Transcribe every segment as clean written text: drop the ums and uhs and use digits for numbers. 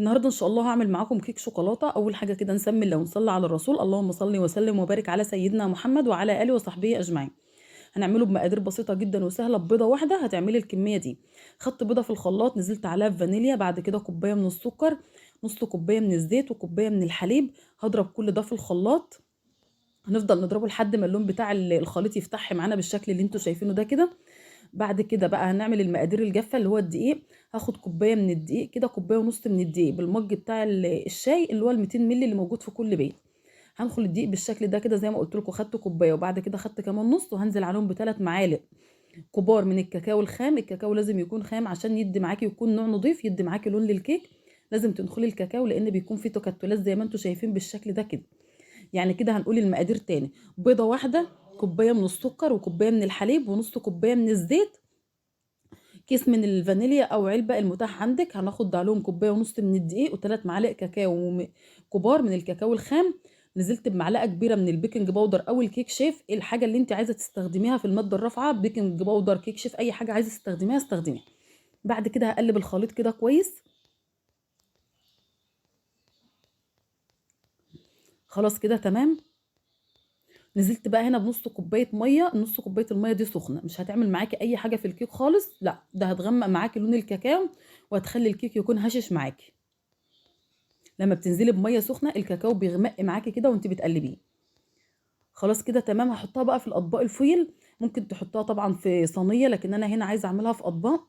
النهارده ان شاء الله هعمل معاكم كيك شوكولاته. اول حاجه كده نسمي الله ونصلي على الرسول، اللهم صل وسلم وبارك على سيدنا محمد وعلى اله وصحبه اجمعين. هنعمله بمقادير بسيطه جدا وسهله، ببيضه واحده هتعملي الكميه دي. خدت بيضه في الخلاط، نزلت عليها بفانيليا، بعد كده كوبايه من السكر، نص كوبايه من الزيت، وكوبايه من الحليب. هضرب كل ده في الخلاط. هنفضل نضربه لحد ما اللون بتاع الخليط يفتح معانا بالشكل اللي انتوا شايفينه ده كده. بعد كده بقى هنعمل المقادير الجافه اللي هو الدقيق. هاخد كوبايه من الدقيق كده، كوبايه ونص من الدقيق بالمج بتاع الشاي اللي هو ال 200 مللي اللي موجود في كل بيت. هنخل الدقيق بالشكل ده كده زي ما قلت لكم، خدت كوبايه وبعد كده خدت كمان نص، وهنزل عليهم بثلاث معالق كبار من الكاكاو الخام. الكاكاو لازم يكون خام عشان يدي معاكي، يكون نوع نضيف يدي معاكي لون للكيك. لازم تنخلي الكاكاو لان بيكون فيه تكتلات زي ما انتم شايفين بالشكل ده كده. يعني كده هنقول المقادير تاني: بيضه واحده، كوبايه من السكر، وكوبايه من الحليب، ونص كوبايه من الزيت، كيس من الفانيليا او علبه المتاح عندك. هناخد عليهم كوبايه ونص من الدقيق وثلاث معالق كاكاو كبار من الكاكاو الخام. نزلت بمعلقه كبيره من البيكنج باودر او الكيك شيف، الحاجه اللي انت عايزه تستخدميها في الماده الرافعه، بيكنج باودر، كيك شيف، اي حاجه عايزه تستخدميها استخدميها. بعد كده هقلب الخليط كده كويس. خلاص كده تمام. نزلت بقى هنا بنص كوبايه ميه، نص كوبايه الميه دي سخنه، مش هتعمل معاكي اي حاجه في الكيك خالص، لا ده هتغمق معاكي لون الكاكاو وهتخلي الكيك يكون هشش معاكي. لما بتنزلي بميه سخنه الكاكاو بيغمق معاكي كده وانت بتقلبيه. خلاص كده تمام. هحطها بقى في الاطباق الفويل، ممكن تحطها طبعا في صينيه لكن انا هنا عايزه اعملها في اطباق.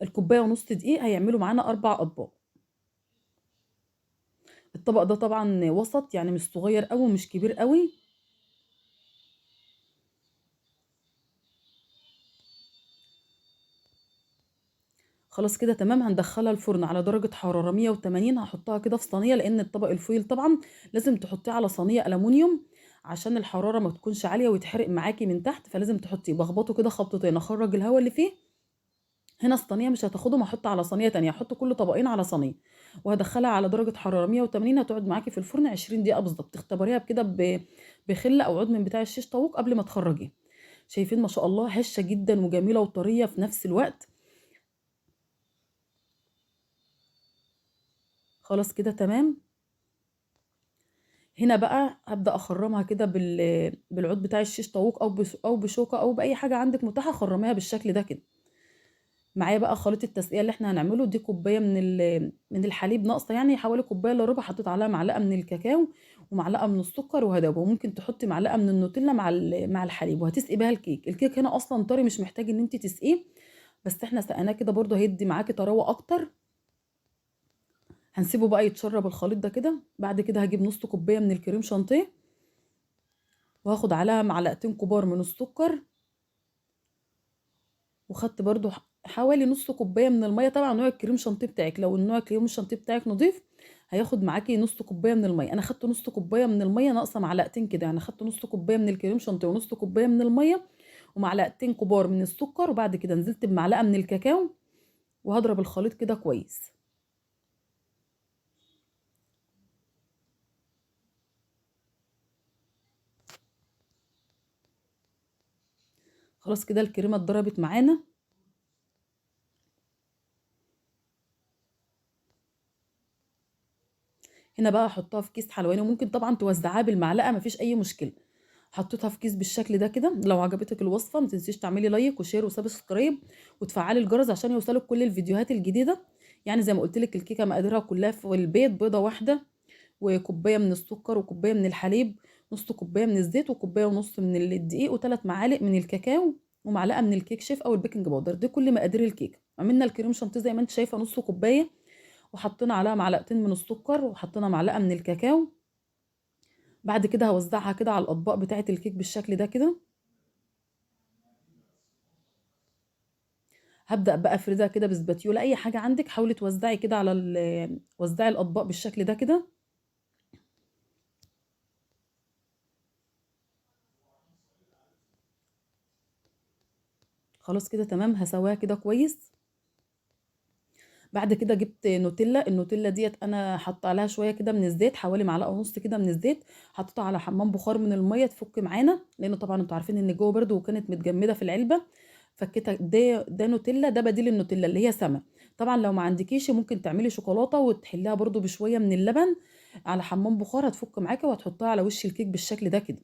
الكوبايه ونص دقيق هيعملوا معانا اربع اطباق. الطبق ده طبعا وسط، يعني مش صغير قوي ومش كبير قوي. خلاص كده تمام. هندخلها الفرن على درجه حراره 180. هحطها كده في صينيه لان الطبق الفويل طبعا لازم تحطيه على صينيه الومنيوم عشان الحراره ما تكونش عاليه ويتحرق معاكي من تحت، فلازم تحطيه بخبطه كده خبطتين، اخرج الهواء اللي فيه. هنا الصينيه مش هتاخدهم، هحط على صينيه تانية، هحط كل طبقين على صينيه وهدخلها على درجه حراره 180. هتقعد معاكي في الفرن 20 دقيقه بالظبط. تختبريها بكده بخله او عود من بتاع الشيش طاووق قبل ما تخرجيه. شايفين ما شاء الله هشه جدا وجميله وطريه في نفس الوقت. خلاص كده تمام. هنا بقى هبدا اخرمها كده بالعود بتاع الشيش طاووق او بشوكه او باي حاجه عندك متاحه، خرميها بالشكل ده كده. معايا بقى خليط التسقيه اللي احنا هنعمله. دي كوبايه من الحليب ناقصه، يعني حوالي كوبايه الا ربع. حطيت عليها معلقه من الكاكاو ومعلقه من السكر وهدوبه، وممكن تحطي معلقه من النوتيلا مع الحليب، وهتسقي بيها الكيك. الكيك هنا اصلا طري مش محتاج ان انت تسقيه، بس احنا سقناه كده برضه هيدي معاكي طراوه اكتر. هنسيبه بقى يتشرب الخليط ده كده. بعد كده هجيب نص كوبايه من الكريم شانتيه، وهاخد عليها معلقتين كبار من السكر، وخدت برضو حوالي نص كوبايه من الميه. طبعا نوع الكريم شانتيه بتاعك، لو النوع الكريم شانتيه بتاعك نضيف هياخد معاكي نص كوبايه من الميه. انا خدت نص كوبايه من الميه ناقصه معلقتين كده، يعني خدت نص كوبايه من الكريم شانتيه ونص كوبايه من الميه ومعلقتين كبار من السكر، وبعد كده نزلت بمعلقه من الكاكاو وهضرب الخليط كده كويس. خلاص كده الكريمه اتضربت معانا. هنا بقى احطها في كيس حلواني، وممكن طبعا توزعها بالمعلقه مفيش اي مشكله. حطيتها في كيس بالشكل ده كده. لو عجبتك الوصفه ما تنسيش تعملي لايك وشير وسبسكرايب وتفعلي الجرس عشان يوصلك كل الفيديوهات الجديده. يعني زي ما قلت لك الكيكه مقاديرها كلها في البيت: بيضه واحده، وكوبايه من السكر، وكوبايه من الحليب، نص كوبايه من الزيت، وكوبايه ونص من الدقيق، وثلاث معالق من الكاكاو، ومعلقه من الكيك شيف او البيكنج باودر. دي كل مقادير الكيكه. عملنا الكريم شانتيه زي ما انت شايفه نص كوبايه، وحطينا عليها معلقتين من السكر، وحطينا معلقه من الكاكاو. بعد كده هوزعها كده على الاطباق بتاعه الكيك بالشكل ده كده. هبدأ بقى افردها كده بسباتيولا، اي حاجة عندك حاولي توزعي كده على وزعي الاطباق بالشكل ده كده. خلاص كده تمام. هسويها كده كويس. بعد كده جبت نوتيلا. النوتيلا ديت انا حاطه عليها شويه كده من الزيت، حوالي معلقه ونص كده من الزيت. حطيتها على حمام بخار من الميه تفك معانا، لان طبعا انتوا عارفين ان جوه برده وكانت متجمده في العلبه، فكيتها ده نوتيلا، ده بديل النوتيلا اللي هي سما. طبعا لو ما عندكيش ممكن تعملي شوكولاته وتحليها برضو بشويه من اللبن على حمام بخار، هتفك معاكي وهتحطها على وش الكيك بالشكل ده كده.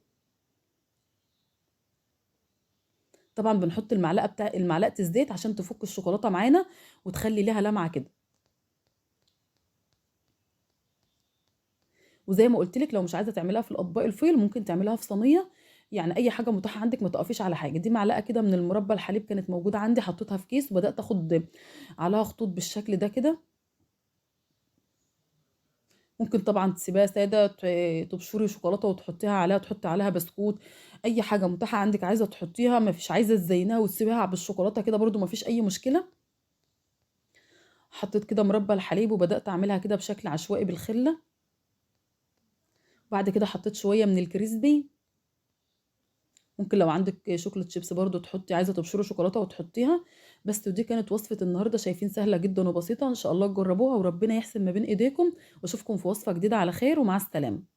طبعا بنحط المعلقه الزيت عشان تفك الشوكولاته معانا وتخلي ليها لمعه كده. وزي ما قلت لك لو مش عايزه تعمليها في الاطباق الفويل ممكن تعمليها في صينيه، يعني اي حاجه متاحه عندك، ما تقفيش على حاجه. دي معلقه كده من المربى الحليب كانت موجوده عندي، حطيتها في كيس وبدات اخد عليها خطوط بالشكل ده كده. ممكن طبعا تسيبيها ساده، تبشري شوكولاته وتحطيها عليها، تحطي عليها بسكوت، اي حاجه متاحه عندك عايزه تحطيها، ما فيش عايزه تزينها وتسيبيها بالشوكولاته كده برضو ما فيش اي مشكله. حطيت كده مربى الحليب وبدات اعملها كده بشكل عشوائي بالخله. بعد كده حطيت شويه من الكريسبي. ممكن لو عندك شوكولاته شيبس برضو تحطي، عايزه تبشري شوكولاته وتحطيها. بس ودي كانت وصفه النهارده، شايفين سهله جدا وبسيطه، ان شاء الله تجربوها وربنا يحسن ما بين ايديكم. واشوفكم في وصفه جديده على خير، ومع السلامه.